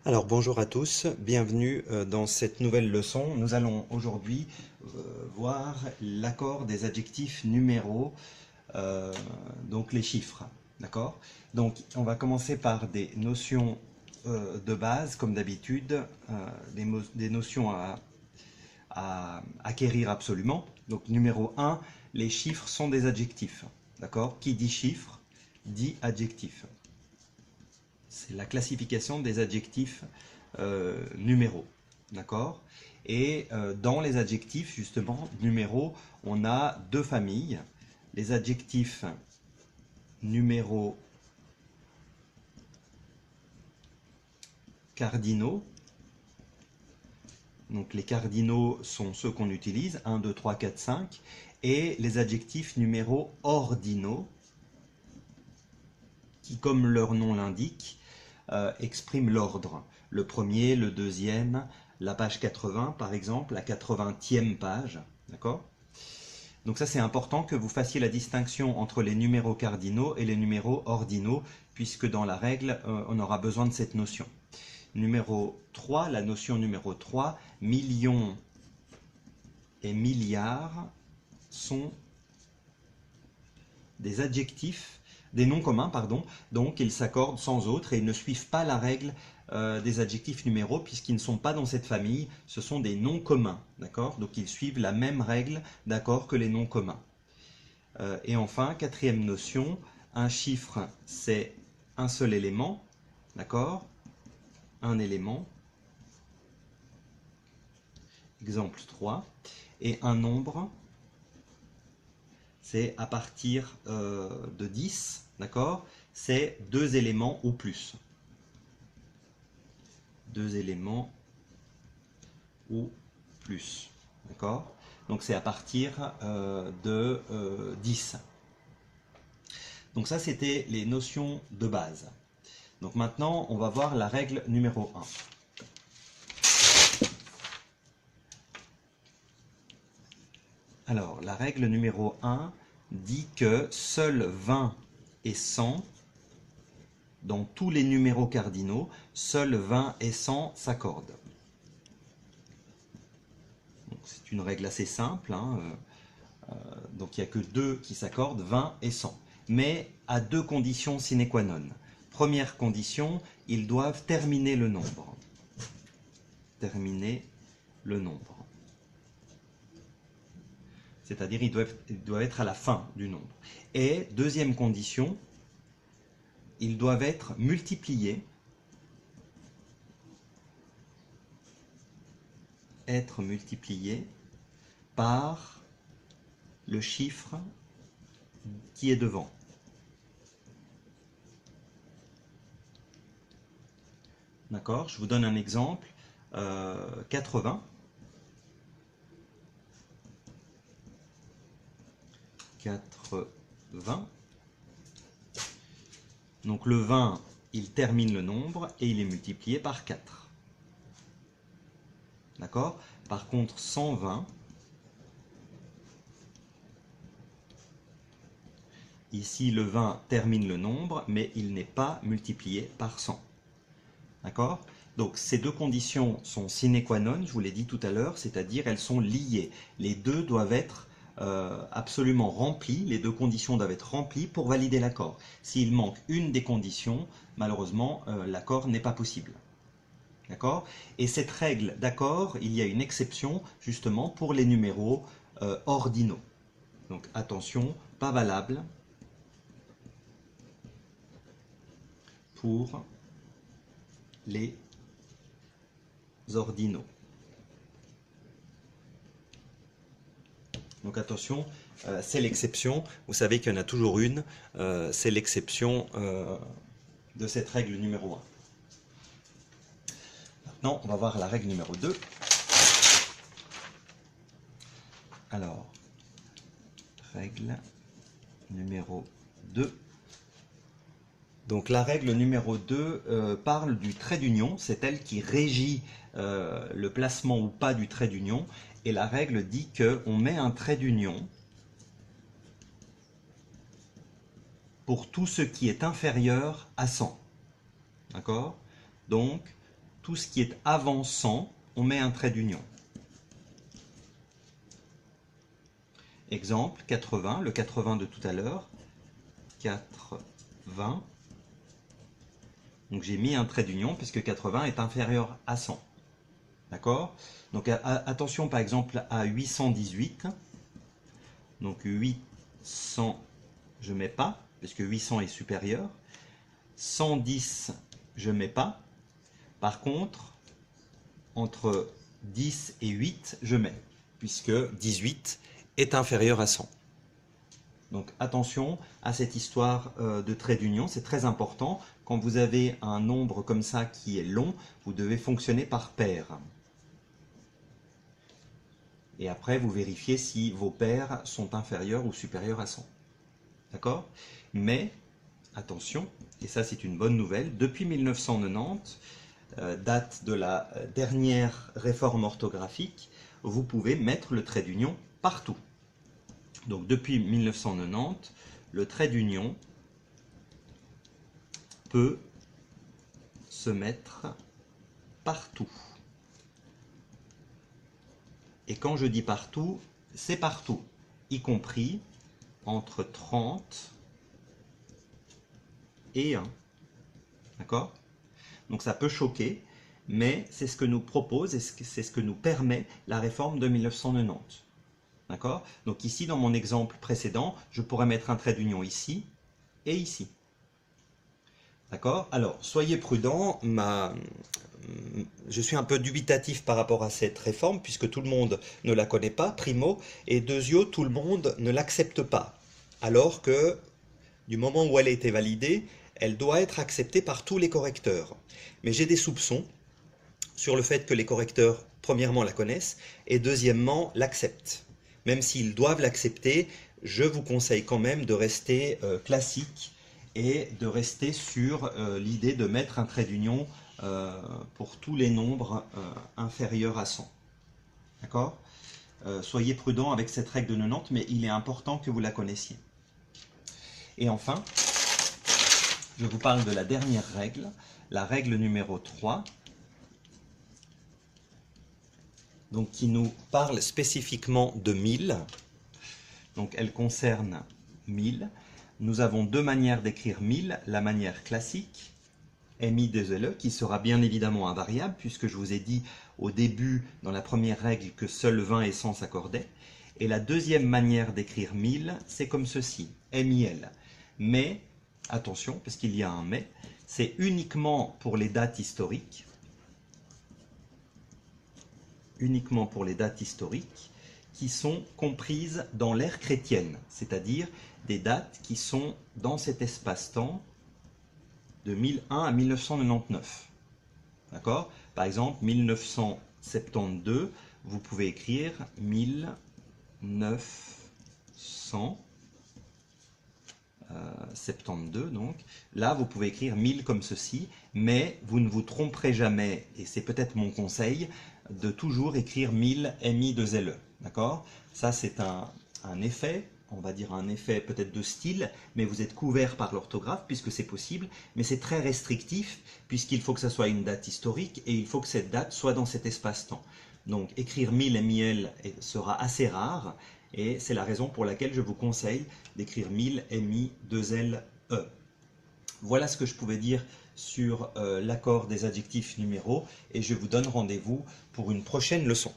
Alors bonjour à tous, bienvenue dans cette nouvelle leçon. Nous allons aujourd'hui voir l'accord des adjectifs numéros, donc les chiffres, d'accord? Donc on va commencer par des notions de base, comme d'habitude, des notions à acquérir absolument. Donc numéro 1, les chiffres sont des adjectifs, d'accord? Qui dit chiffre dit adjectif. C'est la classification des adjectifs numéros, d'accord? Et dans les adjectifs, justement, numéros, on a deux familles. Les adjectifs numéros cardinaux. Donc les cardinaux sont ceux qu'on utilise, 1, 2, 3, 4, 5. Et les adjectifs numéros ordinaux, qui, comme leur nom l'indique, expriment l'ordre. Le premier, le deuxième, la page 80 par exemple, la 80e page, d'accord? Donc ça c'est important que vous fassiez la distinction entre les numéros cardinaux et les numéros ordinaux, puisque dans la règle, on aura besoin de cette notion. Numéro 3, la notion numéro 3, millions et milliards sont des adjectifs, des noms communs, pardon, donc ils s'accordent sans autre et ils ne suivent pas la règle des adjectifs numéros puisqu'ils ne sont pas dans cette famille, ce sont des noms communs, d'accord? Donc ils suivent la même règle d'accord que les noms communs. Et enfin, quatrième notion, un chiffre c'est un seul élément, d'accord? Un élément, exemple 3, et un nombre, c'est à partir de 10, d'accord? C'est deux éléments ou plus. Deux éléments ou plus, d'accord? Donc c'est à partir de 10. Donc ça, c'était les notions de base. Donc maintenant, on va voir la règle numéro 1. Alors, la règle numéro 1 dit que seuls 20 et 100, dans tous les numéros cardinaux, seuls 20 et 100 s'accordent. C'est une règle assez simple, hein, donc il n'y a que deux qui s'accordent, 20 et 100. Mais à deux conditions sine qua non. Première condition, ils doivent terminer le nombre. Terminer le nombre. C'est-à-dire ils doivent être à la fin du nombre. Et deuxième condition, ils doivent être multipliés. Être multipliés par le chiffre qui est devant. D'accord? Je vous donne un exemple. 80. 80. Donc le 20, il termine le nombre et il est multiplié par 4. D'accord? Par contre, 120, ici le 20 termine le nombre, mais il n'est pas multiplié par 100. D'accord? Donc ces deux conditions sont sine qua non, je vous l'ai dit tout à l'heure, c'est-à-dire elles sont liées. Les deux doivent être absolument remplies, les deux conditions doivent être remplies pour valider l'accord. S'il manque une des conditions, malheureusement, l'accord n'est pas possible. D'accord? Et cette règle d'accord, il y a une exception justement pour les numéros ordinaux. Donc attention, pas valable pour les ordinaux. Donc attention, c'est l'exception. Vous savez qu'il y en a toujours une. C'est l'exception de cette règle numéro 1. Maintenant, on va voir la règle numéro 2. Alors, règle numéro 2. Donc la règle numéro 2 parle du trait d'union, c'est elle qui régit le placement ou pas du trait d'union. Et la règle dit qu'on met un trait d'union pour tout ce qui est inférieur à 100. D'accord? Donc, tout ce qui est avant 100, on met un trait d'union. Exemple, 80, le 80 de tout à l'heure, 80. Donc j'ai mis un trait d'union puisque 80 est inférieur à 100. D'accord? Donc attention par exemple à 818. Donc 800, je ne mets pas, puisque 800 est supérieur. 110, je ne mets pas. Par contre, entre 10 et 8, je mets, puisque 18 est inférieur à 100. Donc attention à cette histoire de trait d'union, c'est très important. Quand vous avez un nombre comme ça qui est long, vous devez fonctionner par paires. Et après, vous vérifiez si vos paires sont inférieures ou supérieures à 100. D'accord? Mais, attention, et ça c'est une bonne nouvelle, depuis 1990, date de la dernière réforme orthographique, vous pouvez mettre le trait d'union partout. Donc depuis 1990, le trait d'union peut se mettre partout. Et quand je dis partout, c'est partout, y compris entre 30 et 1. D'accord? Donc ça peut choquer, mais c'est ce que nous propose et c'est ce que nous permet la réforme de 1990. D'accord? Donc ici, dans mon exemple précédent, je pourrais mettre un trait d'union ici et ici. D'accord? Alors, soyez prudents, je suis un peu dubitatif par rapport à cette réforme, puisque tout le monde ne la connaît pas, primo, et deuxio, tout le monde ne l'accepte pas. Alors que, du moment où elle a été validée, elle doit être acceptée par tous les correcteurs. Mais j'ai des soupçons sur le fait que les correcteurs, premièrement, la connaissent, et deuxièmement, l'acceptent. Même s'ils doivent l'accepter, je vous conseille quand même de rester classique et de rester sur l'idée de mettre un trait d'union pour tous les nombres inférieurs à 100. D'accord? Soyez prudents avec cette règle de 90, mais il est important que vous la connaissiez. Et enfin, je vous parle de la dernière règle, la règle numéro 3, donc qui nous parle spécifiquement de 1000. Donc elle concerne 1000. Nous avons deux manières d'écrire 1000, la manière classique, MI2LE, qui sera bien évidemment invariable, puisque je vous ai dit au début, dans la première règle, que seuls 20 et 100 s'accordaient. Et la deuxième manière d'écrire 1000, c'est comme ceci, MIL. Mais, attention, parce qu'il y a un mais, c'est uniquement pour les dates historiques. Uniquement pour les dates historiques qui sont comprises dans l'ère chrétienne, c'est-à-dire des dates qui sont dans cet espace-temps de 1001 à 1999. D'accord? Par exemple, 1972, vous pouvez écrire 1972, donc. Là, vous pouvez écrire 1000 comme ceci, mais vous ne vous tromperez jamais, et c'est peut-être mon conseil, de toujours écrire 1000 MI2LE. D'accord? Ça, c'est un effet, on va dire un effet peut-être de style, mais vous êtes couvert par l'orthographe puisque c'est possible, mais c'est très restrictif puisqu'il faut que ça soit une date historique et il faut que cette date soit dans cet espace-temps. Donc écrire 1000 MIL sera assez rare et c'est la raison pour laquelle je vous conseille d'écrire 1000 MI2LE. Voilà ce que je pouvais dire sur l'accord des adjectifs numéraux et je vous donne rendez-vous pour une prochaine leçon.